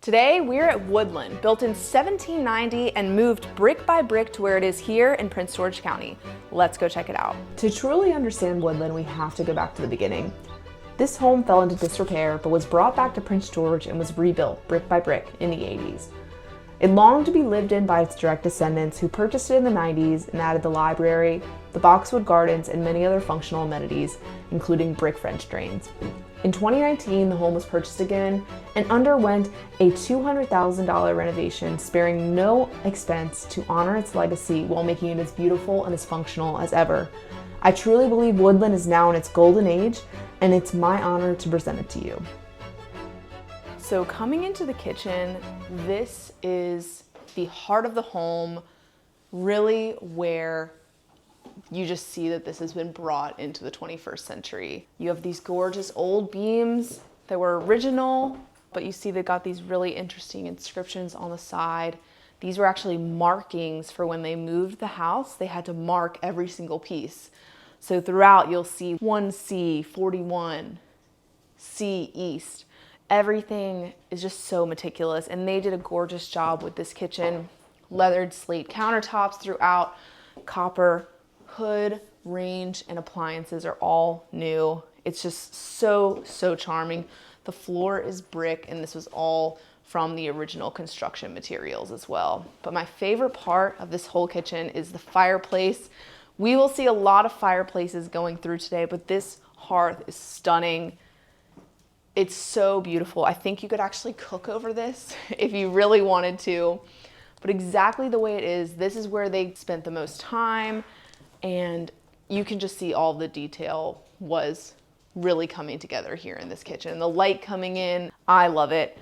Today, we're at Woodland, built in 1790 and moved brick by brick to where it is here in Prince George County. Let's go check it out. To truly understand Woodland, we have to go back to the beginning. This home fell into disrepair, but was brought back to Prince George and was rebuilt brick by brick in the 80s. It longed to be lived in by its direct descendants who purchased it in the 90s and added the library, the boxwood gardens, and many other functional amenities, including brick French drains. In 2019, the home was purchased again and underwent a $200,000 renovation, sparing no expense to honor its legacy while making it as beautiful and as functional as ever. I truly believe Woodland is now in its golden age, and it's my honor to present it to you. So coming into the kitchen, this is the heart of the home, really where you just see that this has been brought into the 21st century. You have these gorgeous old beams that were original, but you see they got these really interesting inscriptions on the side. These were actually markings for when they moved the house. They had to mark every single piece. So throughout you'll see 1C, 41, C East. Everything is just so meticulous, and they did a gorgeous job with this kitchen. Leathered slate countertops throughout, copper hood, range, and appliances are all new. It's just so charming. The floor is brick, and this was all from the original construction materials as well. But my favorite part of this whole kitchen is the fireplace. We will see a lot of fireplaces going through today, but this hearth is stunning. It's so beautiful. I think you could actually cook over this if you really wanted to, but exactly the way it is, this is where they spent the most time, and you can just see all the detail was really coming together here in this kitchen. The light coming in, I love it.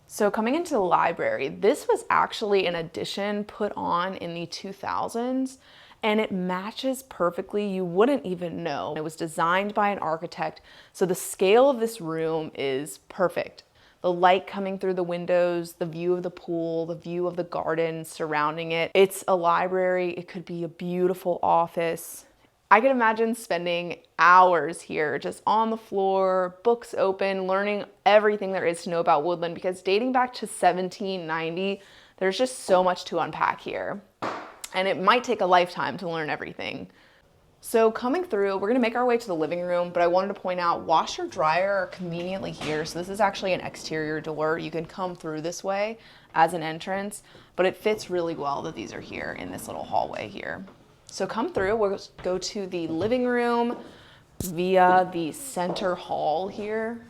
So coming into the library, this was actually an addition put on in the 2000s, and it matches perfectly. You wouldn't even know. It was designed by an architect, so the scale of this room is perfect. The light coming through the windows, the view of the pool, the view of the garden surrounding it. It's a library. It could be a beautiful office. I can imagine spending hours here just on the floor, books open, learning everything there is to know about Woodland, because dating back to 1790, there's just so much to unpack here. And it might take a lifetime to learn everything. So coming through, we're gonna make our way to the living room, but I wanted to point out washer dryer are conveniently here. So this is actually an exterior door. You can come through this way as an entrance, but it fits really well that these are here in this little hallway here. So come through, we'll go to the living room via the center hall here,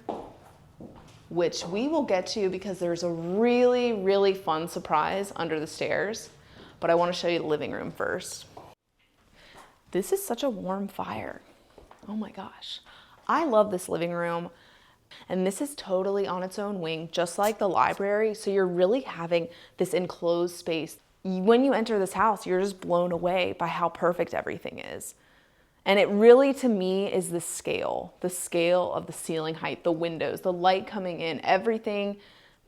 which we will get to because there's a really fun surprise under the stairs. But I want to show you the living room first. This is such a warm fire. Oh my gosh. I love this living room. And this is totally on its own wing, just like the library. So you're really having this enclosed space. When you enter this house, you're just blown away by how perfect everything is. And it really, to me, is the scale of the ceiling height, the windows, the light coming in, everything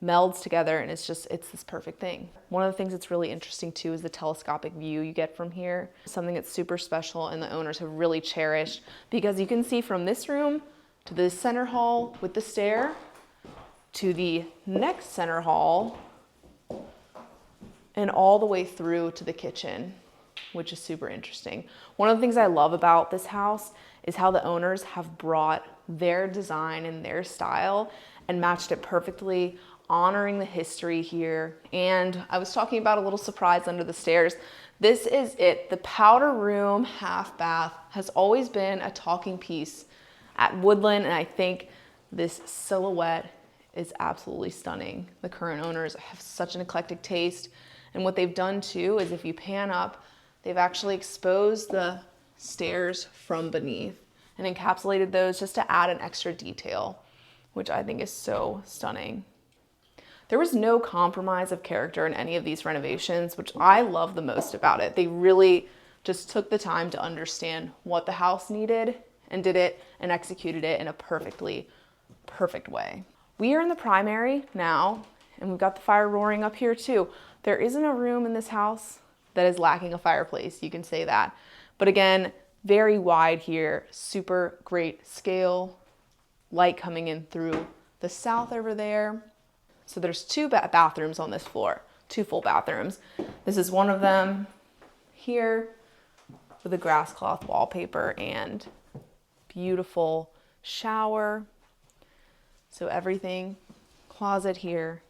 melds together, and it's this perfect thing. One of the things that's really interesting too is the telescopic view you get from here. Something that's super special and the owners have really cherished, because you can see from this room to the center hall with the stair to the next center hall and all the way through to the kitchen, which is super interesting. One of the things I love about this house is how the owners have brought their design and their style and matched it perfectly, honoring the history here. And I was talking about a little surprise under the stairs. This is it. The powder room half bath has always been a talking piece at Woodland, and I think this silhouette is absolutely stunning. The current owners have such an eclectic taste, and what they've done too is, if you pan up, they've actually exposed the stairs from beneath and encapsulated those just to add an extra detail, which I think is so stunning. There was no compromise of character in any of these renovations, which I love the most about it. They really just took the time to understand what the house needed and did it and executed it in a perfect way. We are in the primary now, and we've got the fire roaring up here too. There isn't a room in this house that is lacking a fireplace, you can say that. But again, very wide here, super great scale, light coming in through the south over there. So there's two bathrooms on this floor, two full bathrooms. This is one of them here with a grass cloth wallpaper and beautiful shower. So everything, closet here.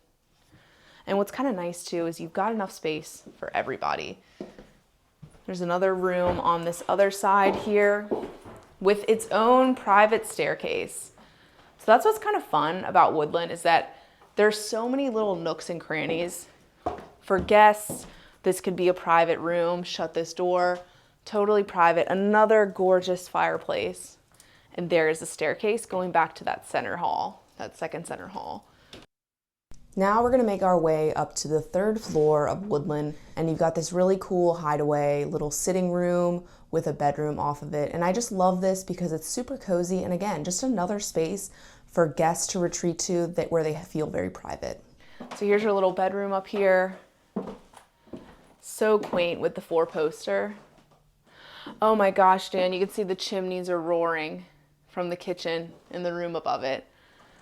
And what's kind of nice too is you've got enough space for everybody. There's another room on this other side here with its own private staircase. So that's what's kind of fun about Woodland, is that there's so many little nooks and crannies for guests. This could be a private room. Shut this door, totally private. Another gorgeous fireplace. And there is a staircase going back to that center hall, that second center hall. Now we're gonna make our way up to the third floor of Woodland, and you've got this really cool hideaway little sitting room with a bedroom off of it. And I just love this because it's super cozy, and again, just another space for guests to retreat to where they feel very private. So here's your little bedroom up here. So quaint with the 4-poster. Oh my gosh, Dan, you can see the chimneys are roaring from the kitchen in the room above it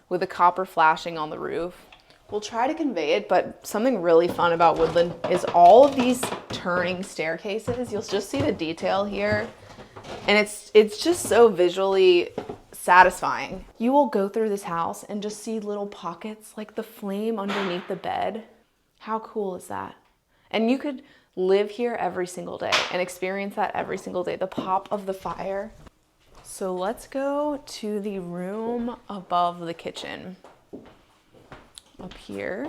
with the copper flashing on the roof. We'll try to convey it, but something really fun about Woodland is all of these turning staircases. You'll just see the detail here, and it's just so visually satisfying. You will go through this house and just see little pockets like the flame underneath the bed. How cool is that? And you could live here every single day and experience that every single day, the pop of the fire. So let's go to the room above the kitchen. Up here,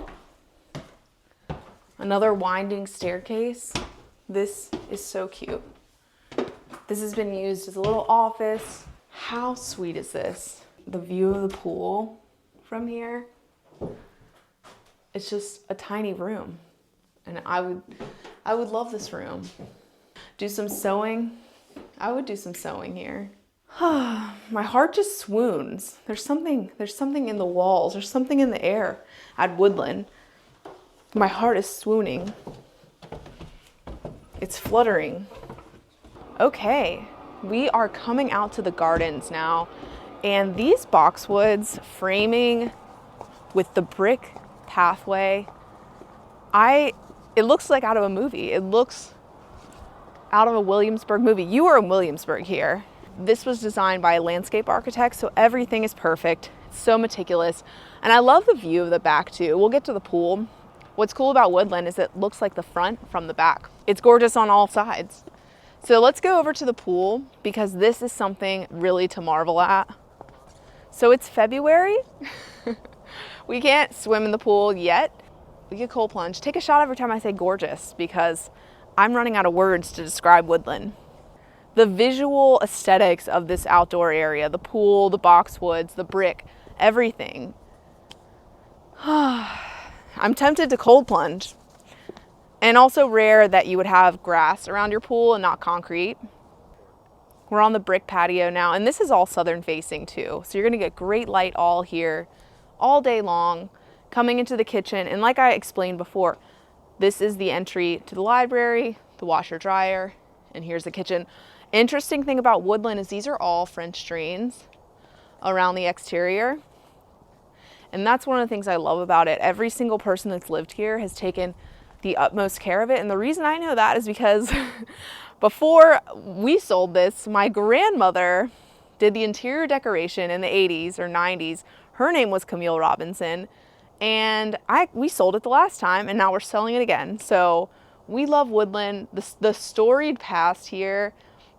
another winding staircase. This is so cute. This has been used as a little office. How sweet is this? The view of the pool from here. It's just a tiny room, and I would love this room. Do some sewing. I would do some sewing here. My heart just swoons. There's something in the walls. There's something in the air at Woodland. My heart is swooning. It's fluttering. Okay, we are coming out to the gardens now, and these boxwoods framing with the brick pathway, it looks like out of a movie. It looks out of a Williamsburg movie. You are in Williamsburg here. This was designed by a landscape architect, so everything is perfect. It's so meticulous. And I love the view of the back too. We'll get to the pool. What's cool about Woodland is it looks like the front from the back. It's gorgeous on all sides. So let's go over to the pool because this is something really to marvel at. So it's February. We can't swim in the pool yet. We get cold plunge. Take a shot every time I say gorgeous because I'm running out of words to describe Woodland. The visual aesthetics of this outdoor area, the pool, the boxwoods, the brick, everything. I'm tempted to cold plunge. And also rare that you would have grass around your pool and not concrete. We're on the brick patio now, and this is all southern facing too. So you're gonna get great light all here, all day long, coming into the kitchen. And like I explained before, this is the entry to the library, the washer dryer, and here's the kitchen. Interesting thing about Woodland is these are all French drains around the exterior. And that's one of the things I love about it. Every single person that's lived here has taken the utmost care of it. And the reason I know that is because before we sold this, my grandmother did the interior decoration in the 80s or 90s. Her name was Camille Robinson. And we sold it the last time, and now we're selling it again. So we love Woodland. The storied past here,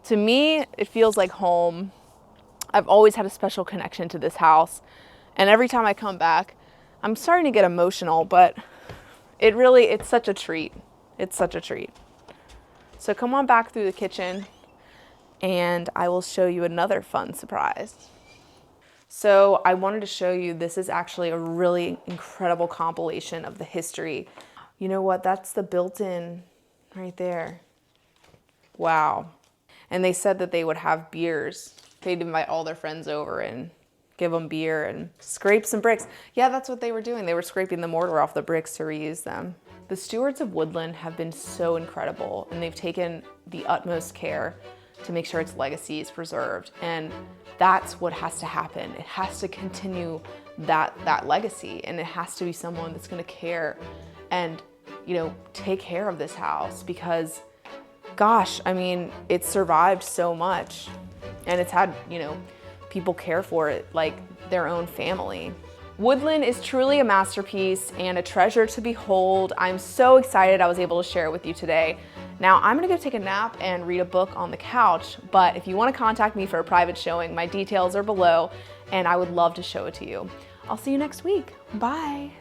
to me, it feels like home. I've always had a special connection to this house. And every time I come back, I'm starting to get emotional, but it's such a treat. It's such a treat. So come on back through the kitchen and I will show you another fun surprise. So I wanted to show you, this is actually a really incredible compilation of the history. You know what? That's the built-in right there. Wow. And they said that they would have beers. They'd invite all their friends over and give them beer and scrape some bricks. Yeah, that's what they were doing. They were scraping the mortar off the bricks to reuse them. The stewards of Woodland have been so incredible, and they've taken the utmost care to make sure its legacy is preserved. And that's what has to happen. It has to continue that legacy, and it has to be someone that's gonna care and, you know, take care of this house, because gosh, I mean, it's survived so much, and it's had, you know, people care for it like their own family. Woodland is truly a masterpiece and a treasure to behold. I'm so excited I was able to share it with you today. Now I'm gonna go take a nap and read a book on the couch, but if you wanna contact me for a private showing, my details are below and I would love to show it to you. I'll see you next week. Bye.